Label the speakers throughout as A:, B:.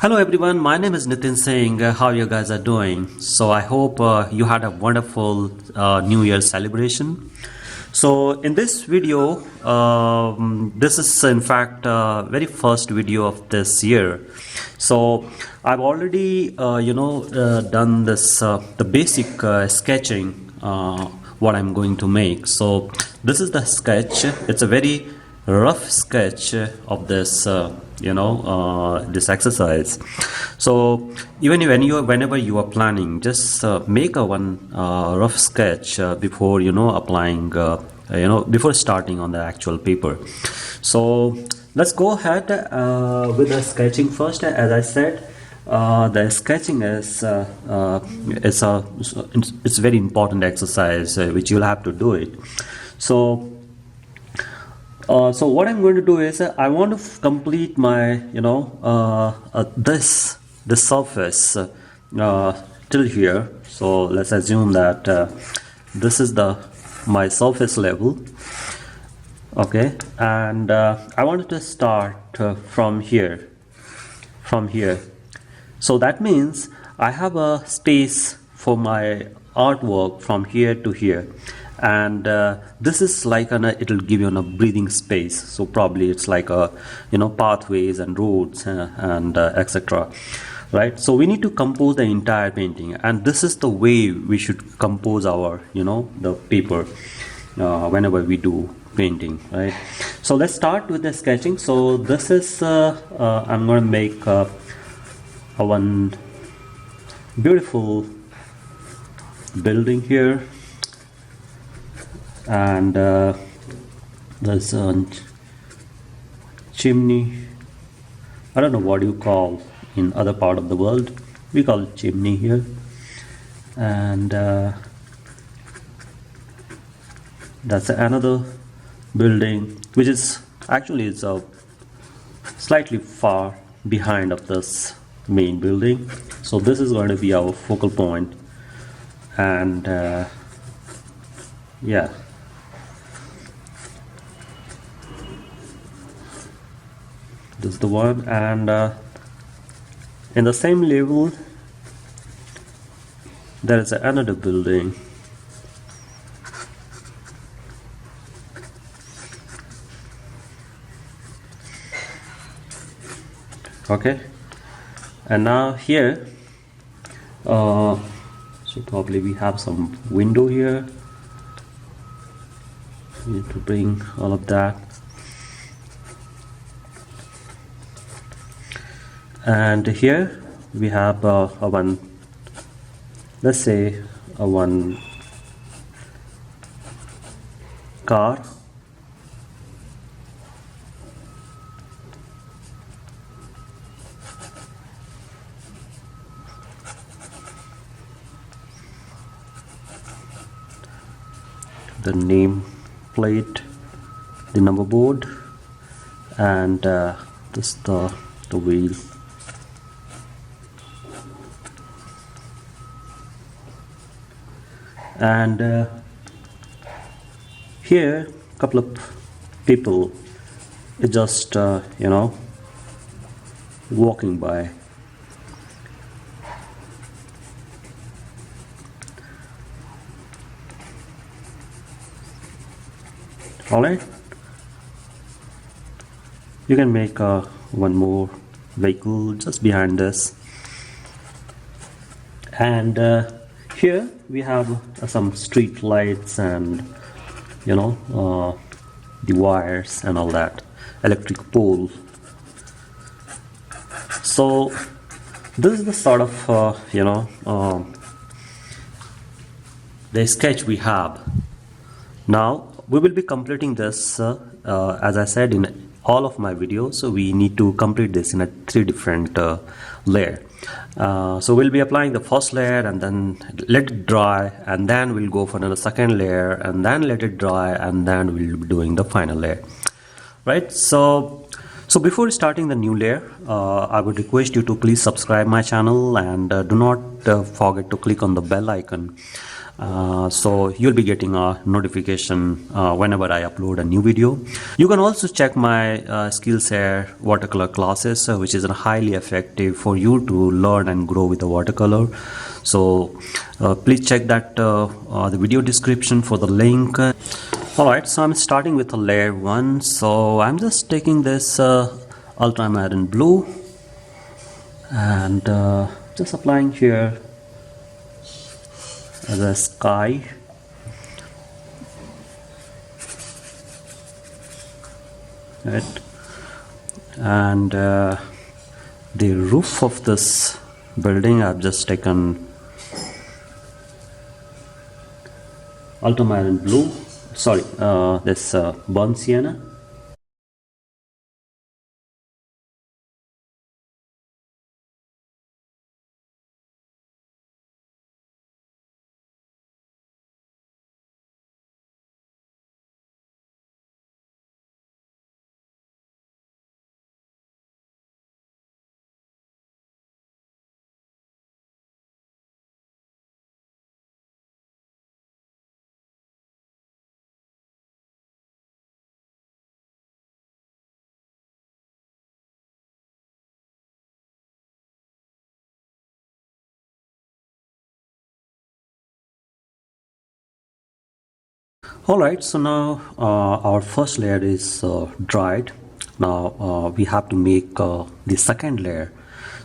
A: Hello everyone, my name is Nitin Singh. How you guys are doing? So I hope you had a wonderful New Year celebration. So in this video, this is in fact very first video of this year. So I've already done this the basic sketching what I'm going to make. So this is the sketch. It's a very rough sketch of this this exercise. So even whenever you are planning, just make a one rough sketch before applying before starting on the actual paper. So let's go ahead with the sketching first. As I said, the sketching is it's very important exercise which you'll have to do it. So what I'm going to do is I want to complete my this surface till here. So let's assume that this is my surface level, okay, and I wanted to start from here. So that means I have a space for my artwork from here to here, and this is like it'll give you a breathing space. So probably it's like a pathways and roads and etc. Right? So we need to compose the entire painting, and this is the way we should compose our the paper whenever we do painting, right? So let's start with the sketching. So this is I'm going to make a one beautiful building here, and there's a chimney. I don't know what you call in other part of the world. We call it chimney here, and that's another building which is actually it's a slightly far behind of this main building. So this is going to be our focal point, and yeah, this is the one. And in the same level there is another building. Okay, and now here so probably we have some window here. We need to bring all of that, and here we have a one, let's say a one car. The name plate, the number board, and this the wheel. And here a couple of people just walking by. Alright, you can make one more vehicle just behind this, and here we have some street lights and the wires and all that, electric pole. So this is the sort of the sketch we have. Now we will be completing this as I said in all of my videos. So we need to complete this in a 3 different layer. So we'll be applying the first layer and then let it dry, and then we'll go for another second layer and then let it dry, and then we'll be doing the final layer, right? So before starting the new layer, I would request you to please subscribe my channel, and do not forget to click on the bell icon so you'll be getting a notification whenever I upload a new video. You can also check my Skillshare watercolor classes, which is highly effective for you to learn and grow with the watercolor. So please check that the video description for the link. Alright, so I'm starting with a layer 1. So I'm just taking this ultramarine blue and just applying here the sky, right, and the roof of this building. I've just taken ultramarine blue, sorry, this burnt sienna. Alright, so now our first layer is dried. Now we have to make the second layer.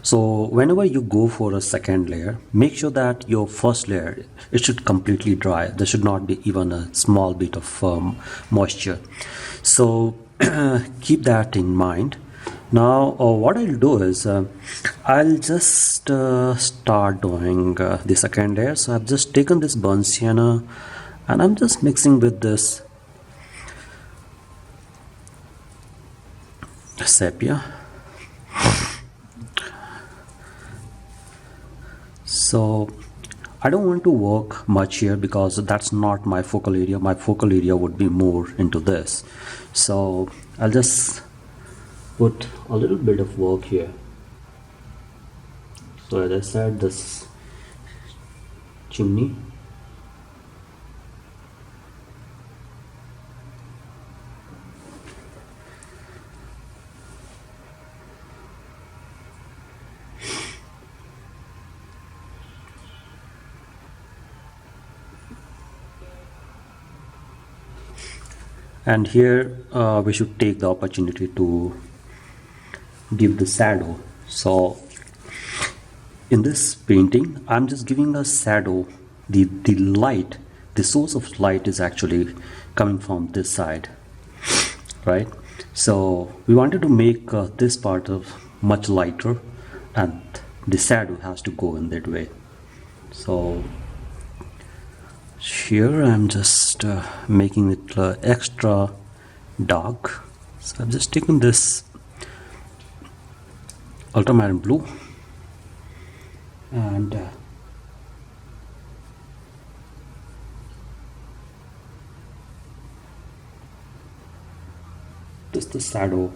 A: So whenever you go for a second layer, make sure that your first layer, it should completely dry. There should not be even a small bit of moisture. So keep that in mind. Now what I'll do is I'll just start doing the second layer. So I've just taken this burnt sienna and I'm just mixing with this sepia. So I don't want to work much here because that's not my focal area. My focal area would be more into this. So I'll just put a little bit of work here. So as I said, this chimney, and here we should take the opportunity to give the shadow. So in this painting I'm just giving a shadow. The light, the source of light is actually coming from this side, right? So we wanted to make this part of much lighter and the shadow has to go in that way. So here I'm just making it extra dark. So I've just taken this ultramarine blue and just the shadow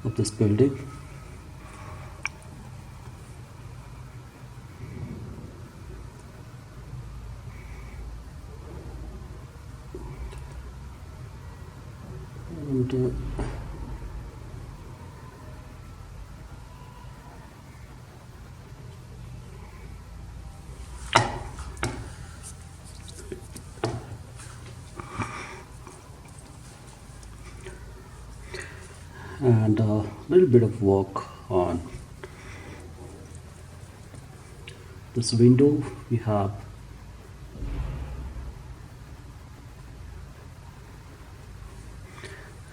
A: of this building. And a little bit of work on this window we have.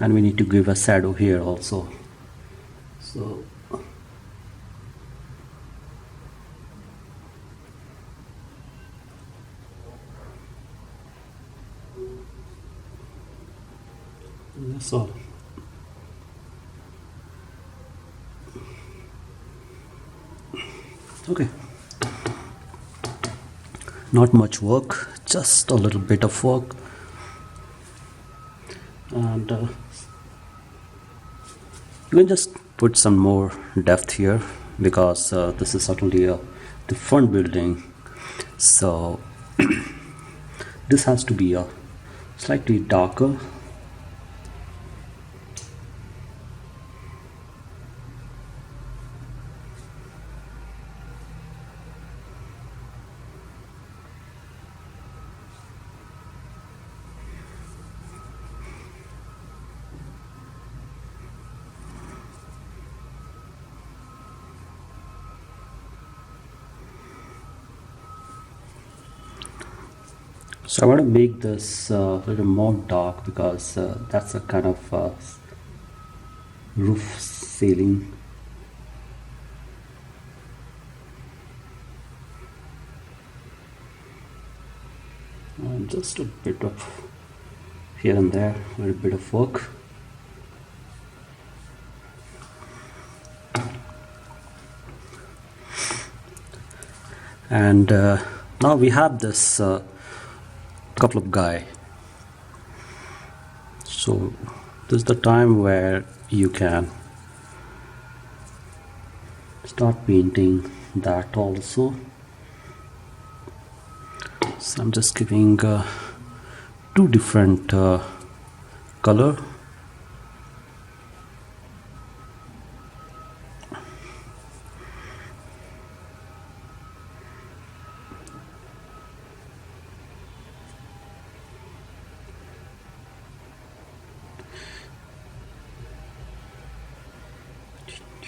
A: And we need to give a shadow here also. So that's all. Okay, not much work, just a little bit of work. And you can just put some more depth here because this is certainly a the front building. So this has to be a slightly darker. So I want to make this a little more dark because that's a kind of roof ceiling. And just a bit of here and there, a little bit of work. And now we have this couple of guy. So this is the time where you can start painting that also. So I'm just giving two different color.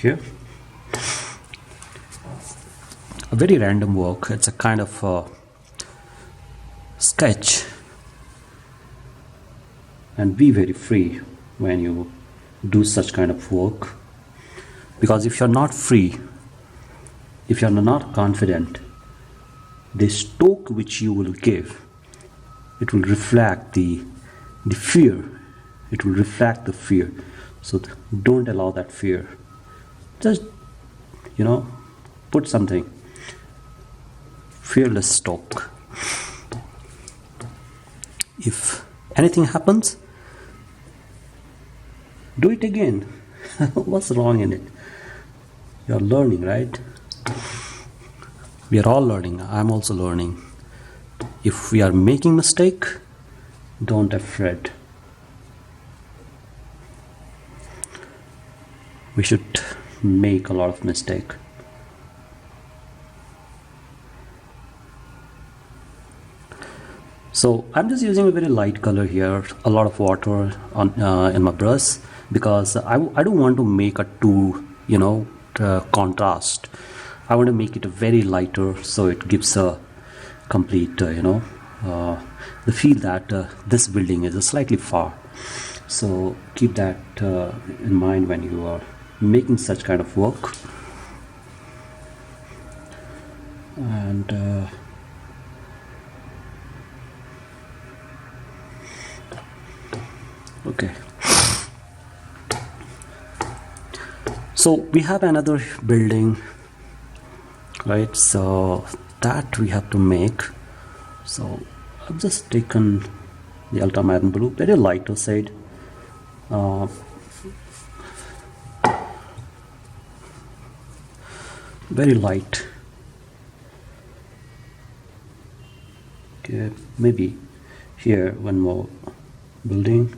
A: Here, a very random work. It's a kind of sketch, and be very free when you do such kind of work, because if you're not free, if you're not confident, the stroke which you will give, it will reflect the fear. It will reflect the fear. So don't allow that fear. Just, put something. Fearless stroke. If anything happens, do it again. What's wrong in it? You're learning, right? We are all learning. I'm also learning. If we are making mistake, don't afraid. We should make a lot of mistake. So I'm just using a very light color here, a lot of water on in my brush, because I don't want to make a too contrast. I want to make it a very lighter, so it gives a complete the feel that this building is slightly far. So keep that in mind when you are making such kind of work. And okay, so we have another building, right? So that we have to make. So I've just taken the ultramarine blue, very lighter shade. Very light. Okay, maybe here one more building.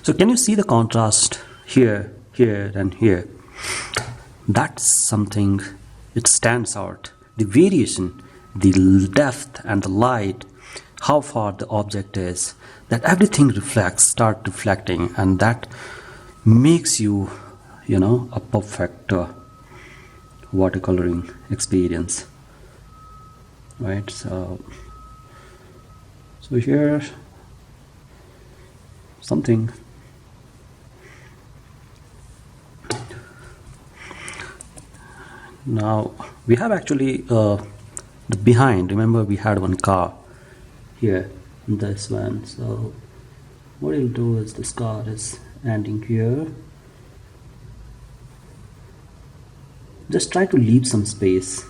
A: So can you see the contrast here, here and here? That's something, it stands out. The variation, the depth and the light, how far the object is, that everything start reflecting, and that makes you, a perfect watercoloring experience, right? So here, something. Now we have actually the behind. Remember, we had one car here, this one. So what you'll do is this car is ending here. Just try to leave some space.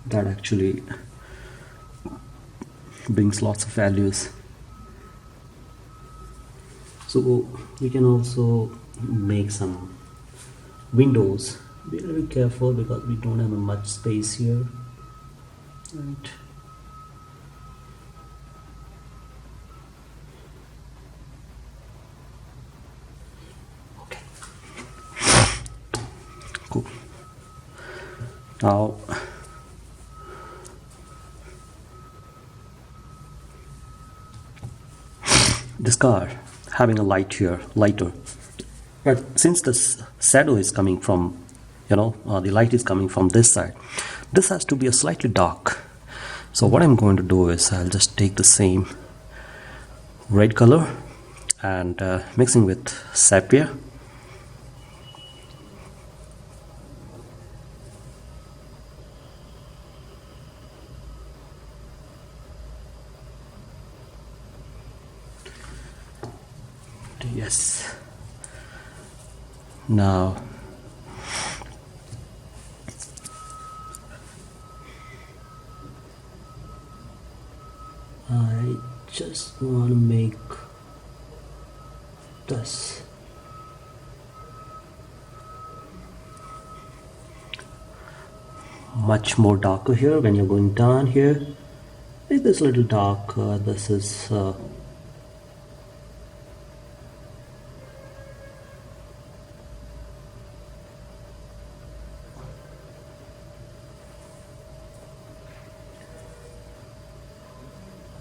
A: That actually brings lots of values. So we can also make some windows. Be very careful because we don't have much space here. Right. Okay. Cool. Now this car having a lighter, but since the shadow is coming from, the light is coming from this side, this has to be a slightly dark. So what I'm going to do is I'll just take the same red color and mixing with sepia. Yes. Now I just want to make this much more darker here. When you're going down here, make this a little dark. This is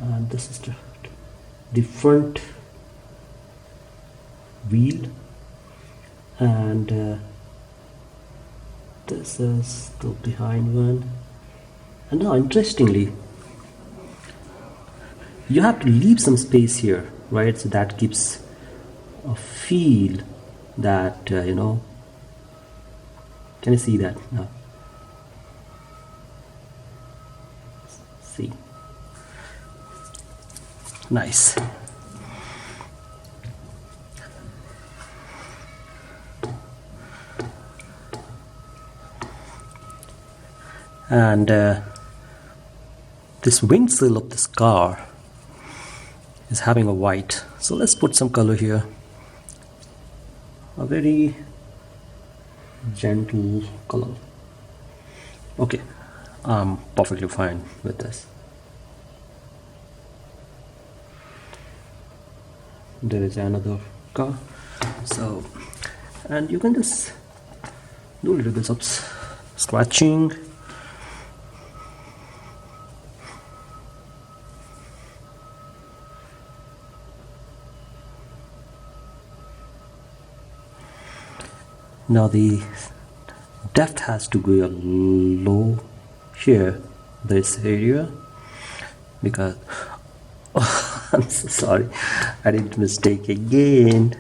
A: and this is the front wheel, and this is the behind one. And now interestingly, you have to leave some space here, right? So that gives a feel that can you see that now? See, nice. And this windshield of this car is having a white, so let's put some color here, a very gentle color. Okay, I'm perfectly fine with this. There is another car, so, and you can just do a little bit of scratching. Now the depth has to be a low here, this area, because I'm so sorry, I did mistake again.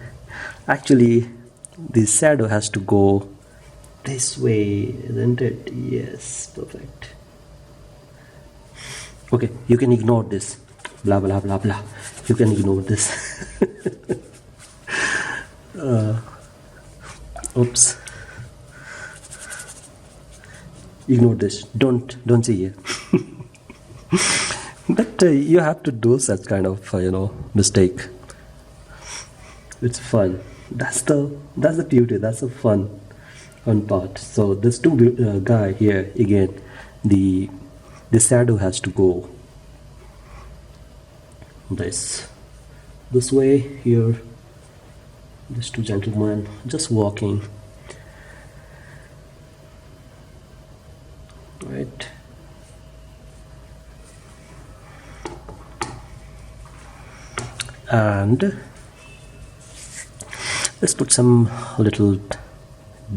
A: Actually, the shadow has to go this way, isn't it? Yes, perfect. Okay, you can ignore this. Blah blah blah blah. You can ignore this. Oops. Ignore this. Don't see it. But you have to do such kind of mistake. It's fun. That's the beauty. That's the fun part. So this two guy here again, the shadow has to go this way here. These two gentlemen just walking, right? And let's put some little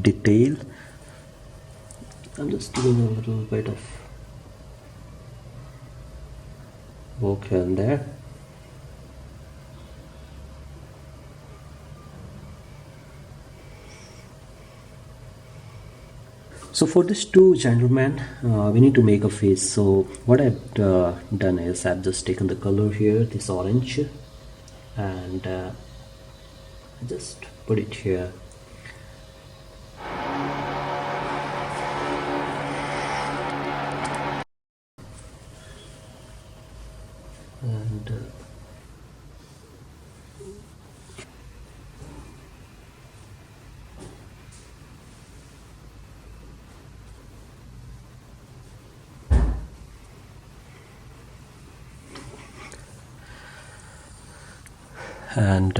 A: detail. I'm just doing a little bit of work here and there. So for these two gentlemen, we need to make a face. So what I've done is I've just taken the color here, this orange, and just put it here. And and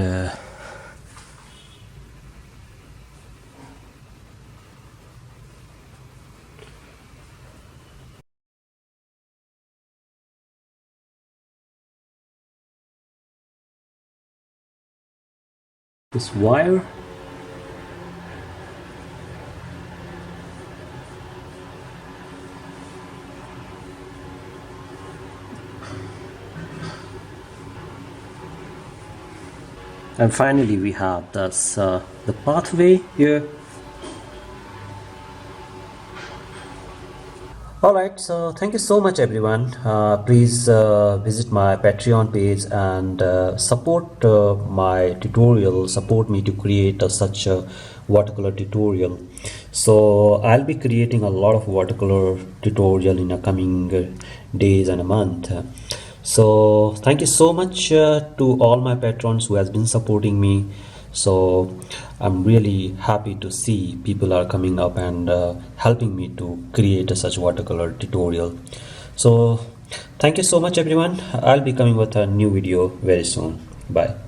A: this wire. And finally we have this the pathway here. Alright, so thank you so much everyone. Please visit my Patreon page and support my tutorial, support me to create such a watercolor tutorial. So I'll be creating a lot of watercolor tutorial in the coming days and a month. So thank you so much to all my patrons who has been supporting me. So I'm really happy to see people are coming up and helping me to create such watercolor tutorial. So thank you so much everyone. I'll be coming with a new video very soon. Bye.